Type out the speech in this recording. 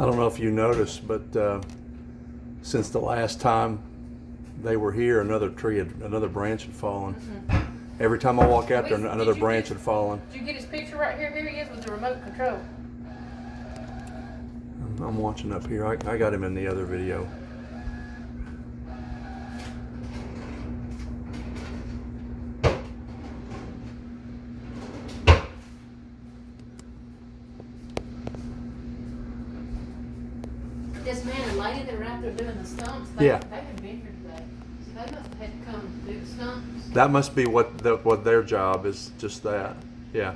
I don't know if you noticed, but since the last time they were here, another branch had fallen. Every time I walk out there, another branch had fallen. Did you get his picture right here? Here he is with the remote control. I'm watching up here. I got him in the other video. This man and lady that were out there doing the stumps, Yeah. they had been here today. So they must have had to come do the stumps. That must be what their job is. Just that. Yeah.